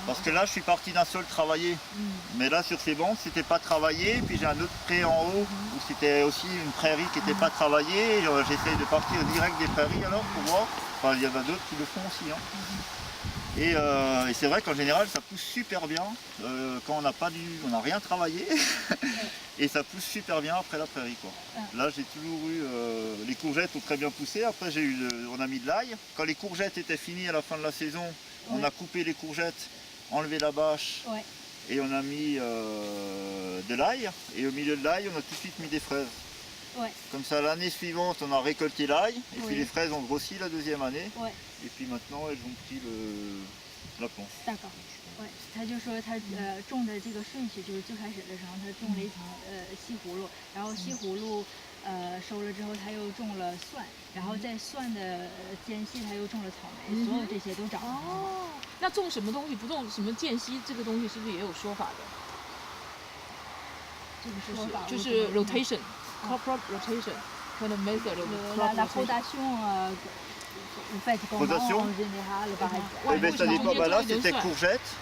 Parce que là, je suis parti d'un sol travaillé. Mais là, sur ces bancs, c'était pas travaillé. Puis j'ai un autre pré en haut où c'était aussi une prairie qui n'était pas travaillée. J'essaye de partir direct des prairies alors pour voir. Enfin, il y en a d'autres qui le font aussi. Hein. Et c'est vrai qu'en général, ça pousse super bien quand on n'a rien travaillé. Et ça pousse super bien après la prairie, quoi. Là, j'ai toujours eu... les courgettes ont très bien poussé. Après, on a mis de l'ail. Quand les courgettes étaient finies à la fin de la saison, on a coupé les courgettes, enlevé la bâche et on a mis de l'ail. Et au milieu de l'ail, on a tout de suite mis des fraises. Comme ça, l'année suivante, on a récolté l'ail. Et puis les fraises ont grossi la deuxième année. Et puis maintenant, elles ont pris la plante. D'accord. 他就说他种的这个顺序就是最开始的时候他种了一层西葫芦，然后西葫芦收了之后他又种了蒜，然后在蒜的间隙他又种了草莓，所有这些都长得很好。那种什么东西不种什么间隙，这个东西是不是也有说法的？这个说法就是 rotation, crop rotation kind of method of crop la rotation. rotation. Vous faites comment en général par exemple? Eh ben, ça dépend. Bah là, c'était courgettes,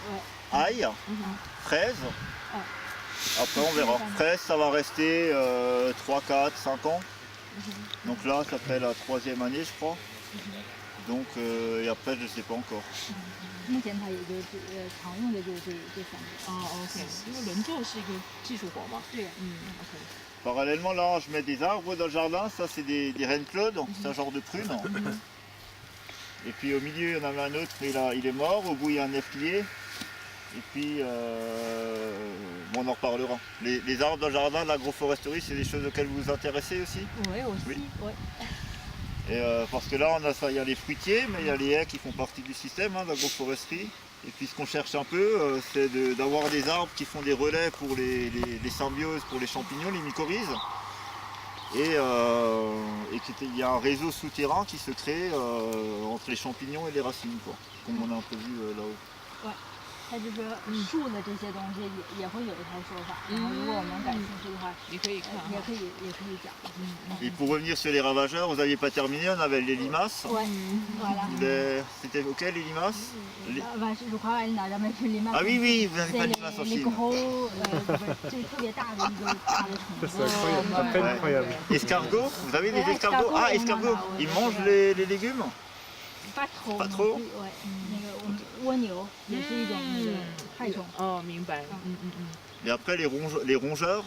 ail, fraises. Après, on verra. Fraises, ça va rester 3, 4, 5 ans. Donc là, ça fait la 3e année, je crois. Donc, et après, je ne sais pas encore. 目前它也就是常用的就是这3个。OK， 因为轮作是一个技术活嘛。对。OK。 Parallèlement, là, je mets des arbres dans le jardin. Ça, c'est des reines Claude. C'est un genre de prune. Et puis au milieu, il y en a un autre, mais là, il est mort. Au bout, il y a un œuflier. Et puis, bon, on en reparlera. Les arbres dans le jardin, l'agroforesterie, c'est des choses auxquelles vous vous intéressez aussi? Oui, aussi. Oui. Et parce que là, il y a les fruitiers, mais il y a les haies qui font partie du système hein, d'agroforesterie. Et puis ce qu'on cherche un peu, c'est d'avoir des arbres qui font des relais pour les symbioses, pour les champignons, les mycorhizes. Et qu'il y a un réseau souterrain qui se crée entre les champignons et les racines, quoi, comme on a un peu vu là-haut. 他就说树的这些东西也会有一套说法，然后如果我们感兴趣的话，也可以讲。Et pour revenir sur les ravageurs, vous n'aviez pas terminé, on avait les limaces. Voilà. C'était OK les limaces? Je crois elle n'a jamais vu limaces. Ah oui, oui, vous n'avez pas de limaces en Chine. 就是特别大的一个大的虫子。C'est incroyable. Escargots? Vous avez des escargots? Ah, escargots, ils mangent les légumes? Pas trop. Pas trop? 那个蜗牛也是一种那个害虫。哦，明白。Et après les rongeurs,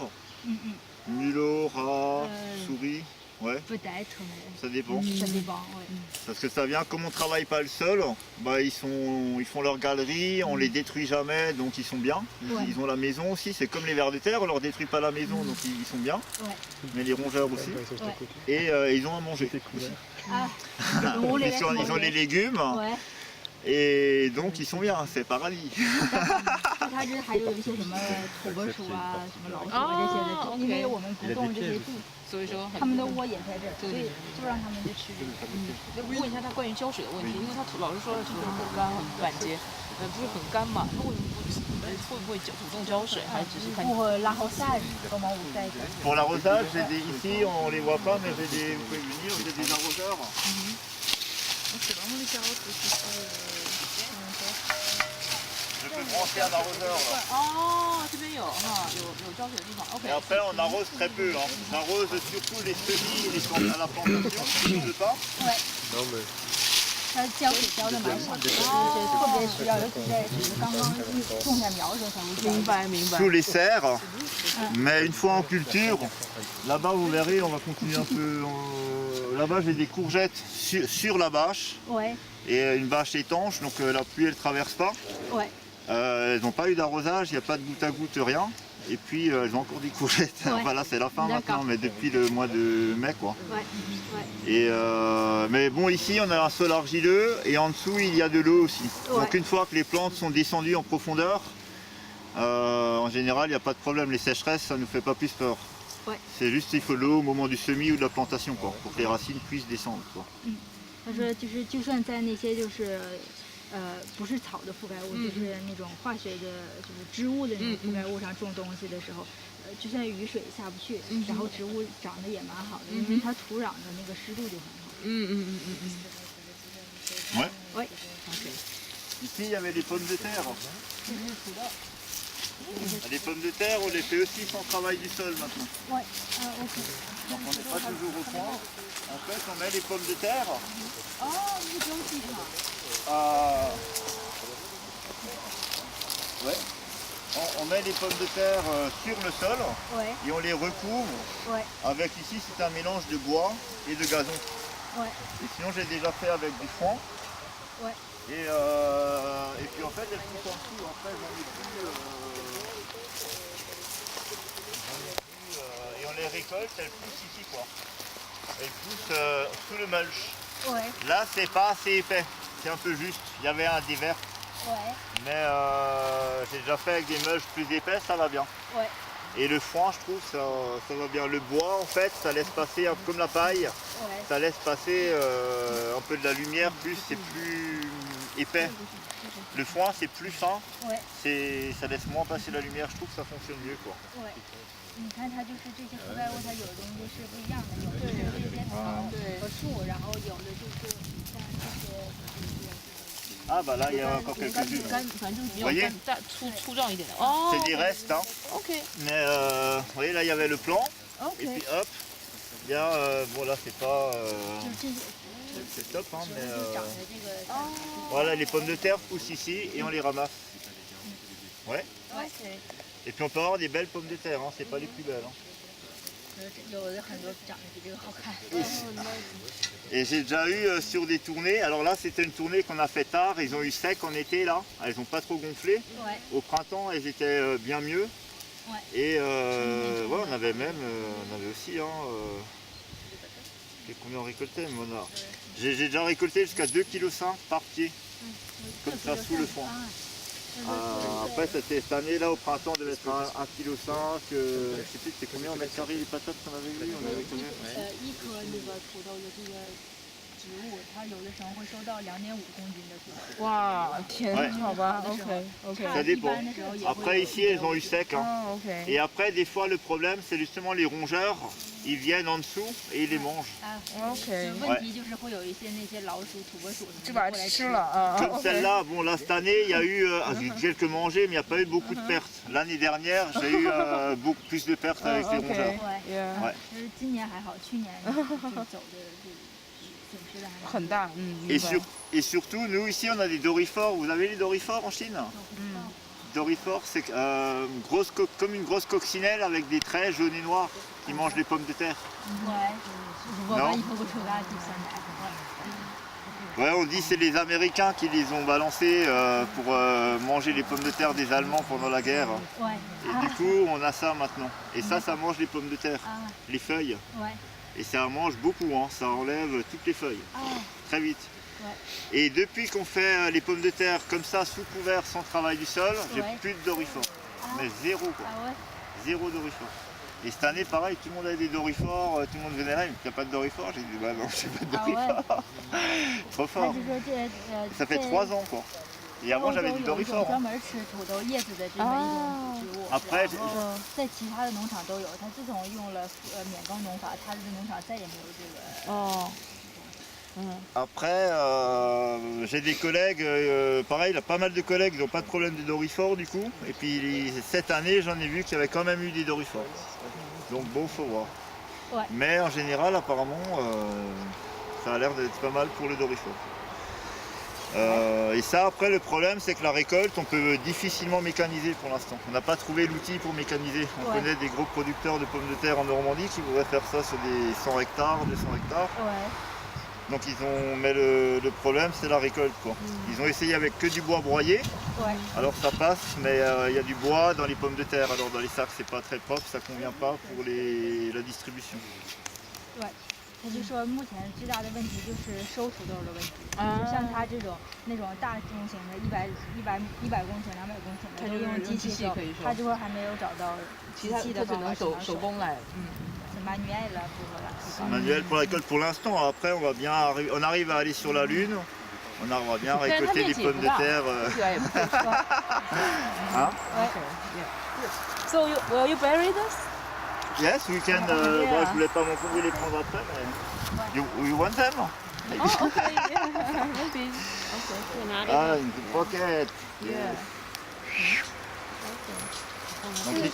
mulots, rats, souris, ouais. Peut-être, mais ça dépend. Ça dépend, ouais. Parce que ça vient, comme on ne travaille pas le sol, bah ils font leur galerie, on les détruit jamais, donc ils sont bien. Ils ont la maison aussi, c'est comme les vers de terre, on leur détruit pas la maison, donc ils sont bien. Mais les rongeurs aussi. Et ils ont à manger. Ah, ils ont les légumes. Et donc ils sont bien, c'est paradis. 它这还有一些什么土拨鼠啊、什么老鼠啊这些的，因为我们不种这些地，所以说他们的窝也在这儿，所以就让他们去吃这个。问一下他关于浇水的问题，因为他老是说土很干很板结，不是很干嘛？那为什么会不会主动浇水，还是只是看？Pour l'arrosage, comment vous faites? Pour l'arrosage, ici on les voit pas, mais vous pouvez venir, j'ai des arroseurs. C'est vraiment les carottes qui sont. Je peux brancher un arroseur là. 哦，这边有哈，有浇水的地方。OK。 Et après on arrose très peu, hein. On arrose surtout les semis et à la plantation, le pas. Ouais. Non mais. 它浇水浇的蛮少的，就是特别需要，尤其在就是刚刚种下苗的时候才会浇。明白明白。 Sous les serres, mais une fois en culture, là-bas vous verrez, on va continuer un peu. Là-bas j'ai des courgettes sur la bâche. Ouais. Et une bâche étanche, donc la pluie elle traverse pas. Ouais. Elles n'ont pas eu d'arrosage, il n'y a pas de goutte à goutte, rien. Et puis elles ont encore des courgettes. Enfin là c'est la fin maintenant, mais depuis le mois de mai quoi. Et mais bon ici on a un sol argileux et en dessous il y a de l'eau aussi. Donc une fois que les plantes sont descendues en profondeur, en général il n'y a pas de problème, les sécheresses ça ne nous fait pas plus peur. C'est juste il faut l'eau au moment du semis ou de la plantation quoi, pour que les racines puissent descendre quoi. 他说就是就算在那些就是不是草的覆盖物，就是那种化学的，就是植物的那种覆盖物上种东西的时候，就算雨水下不去，然后植物长得也蛮好的，因为它土壤的那个湿度就很好。Ouais. Ouais. OK。Ici, il y avait les pommes de terre. Les pommes de terre, on les fait aussi sans travail du sol maintenant. Ouais, ok. Donc on n'est pas toujours au point. En fait, on met les pommes de terre. Ouais. On met les pommes de terre sur le sol Ouais, et on les recouvre ouais, avec ici c'est un mélange de bois et de gazon. ouais, Et sinon j'ai déjà fait avec du foin. ouais. Et puis en fait elles poussent en dessous. Après j'en ai plus. Et on les récolte, elles poussent ici quoi. Elles poussent sous le mulch. Ouais, Là c'est pas assez épais, c'est un peu juste. Il y avait un divers. ouais, Mais j'ai déjà fait avec des mulches plus épais, ça va bien. ouais, Et le foin, je trouve, ça va bien. Le bois, en fait, ça laisse passer, un peu comme la paille, ouais. ça laisse passer un peu de la lumière, plus c'est plus épais. Le foin, c'est plus fin, Ouais, ça laisse moins passer la lumière, je trouve que ça fonctionne mieux, quoi. 对，你看它就是这些覆盖物，它有的东西是不一样的，有的是这些草和树，然后有的就是像这些。 Ah bah là, il y a encore 干 quelques-unes. 干，反正就是比较 Voyez 干粗壮一点的。哦 C'est des restes, hein. OK Mais vous voyez, là, il y avait le plan, et OK puis hop, il y a, bon là, c'est pas, 就这些 c'est top, hein, 植 mais 物长的这个。 voilà, les pommes de terre poussent ici et on les ramasse. Ouais. OK， Et puis on peut avoir des belles pommes de terre, hein, c'est pas les plus belles. Hein. 有的很多长得比这个好看。 Et j'ai déjà eu sur des tournées, alors là c'était une tournée qu'on a fait tard, ils ont eu sec en été là, elles n'ont pas trop gonflé. Ouais, Au printemps elles étaient bien mieux. Ouais. Et ouais, on avait aussi, hein, combien on récoltait, Mona. J'ai déjà récolté jusqu'à 2,5 kg par pied, comme ça sous le fond. Après cette année là au printemps on devait être à 1,5 kg, je sais plus c'était combien en mètre carré les patates qu'on avait eu, on avait combien 一颗那个土豆的这个植物，它有的时候会收到2.5公斤的土豆。哇，天， Ouais. 好吧，OK OK。 Ça 一 dépend. 般的时候也会有。 Après ici elles ont eu sec, hein. 哦 OK。 Et après des fois le problème c'est justement les rongeurs, ils viennent en dessous et ils les mangent. 啊 OK 问题就是会有一些那些老鼠、土拨鼠什么就把的过来它吃了啊。 Comme OK celle-là, bon là cette année il y a eu quelques mangées mais il n'y a pas eu beaucoup de pertes. L'année dernière j'ai eu beaucoup plus de pertes avec les OK rongeurs. Yeah。 Ouais. 就是今年还好，去年就走的就损失的还蛮很大，明白。 Et surtout nous ici on a des dorifores, vous avez les dorifores en Chine? Dorifore c'est comme une grosse coccinelle avec des traits jaunes et noirs qui mangent les pommes de terre. 对，我们以后不出来第三代。 Ouais, on dit c'est les Américains qui les ont balancés pour manger les pommes de terre des Allemands pendant la guerre. 对 Et du coup, on a ça maintenant. Et ça mange les pommes de terre, 啊， les feuilles. 对 Et ça mange beaucoup, hein. Ça enlève toutes les feuilles, 啊， très vite. Ouais. Et depuis qu'on fait les pommes de terre comme ça, sous couvert, sans travail du sol, j'ai Ouais. plus de dorifores. Mais zéro quoi, 啊ouais. zéro dorifore. Et cette année, pareil, tout le monde avait des dorifores, tout le monde venait là, il n'y a pas de dorifores. J'ai dit, bah non, j'ai pas de Ah ouais. dorifores. Trop 他 fort. 就说这 Ça fait 3 ans quoi. Et avant, 欧洲 j'avais 有 du 一种 dorifort. 专门吃土豆叶子的这么一种植物， Après, 然后在其他的农场都有。他自从用了免耕农法，他的农场再也没有这个。哦。 Après, j'ai des collègues, pareil, il y a pas mal de collègues, ils n'ont pas de problème de dorifores du coup. Et puis cette année, j'en ai vu qu'il y avait quand même eu des dorifores. Donc bon, faut voir. Ouais. Mais en général, apparemment, ça a l'air d'être pas mal pour le dorifore. Et ça, après, le problème, c'est que la récolte, on peut difficilement mécaniser pour l'instant. On n'a pas trouvé l'outil pour mécaniser. On Ouais. connaît des gros producteurs de pommes de terre en Normandie qui voudraient faire ça sur des 100 hectares, 200 hectares. Ouais. Donc mais le problème c'est la récolte quoi. Ils ont essayé avec que du bois broyé, Ouais. alors ça passe, mais il y a du bois dans les pommes de terre, alors dans les sacs c'est pas très propre, ça convient pas pour la distribution. 对，他就说目前最大的问题就是收土豆的问题，啊就像他这种那种大中型的100公顷、200公顷的，他就用机器收用机器可以收，他就说还没有找到其他机器的他只能方法，手工来，什么女爱了，符合了。 Manuel pour la récolte pour l'instant, après on arrive à aller sur la lune, on arrivera bien à récolter des pommes de terre. 对啊，也不会说。 Hein? OK yeah. So will you bury this? Yes, we can. Bon, je voulais pas m'en vous les prendre après, mais you want them? Oh, okay, yeah, maybe. OK，这个拿这 Ah, 个。 une pocket. Yeah. Donc,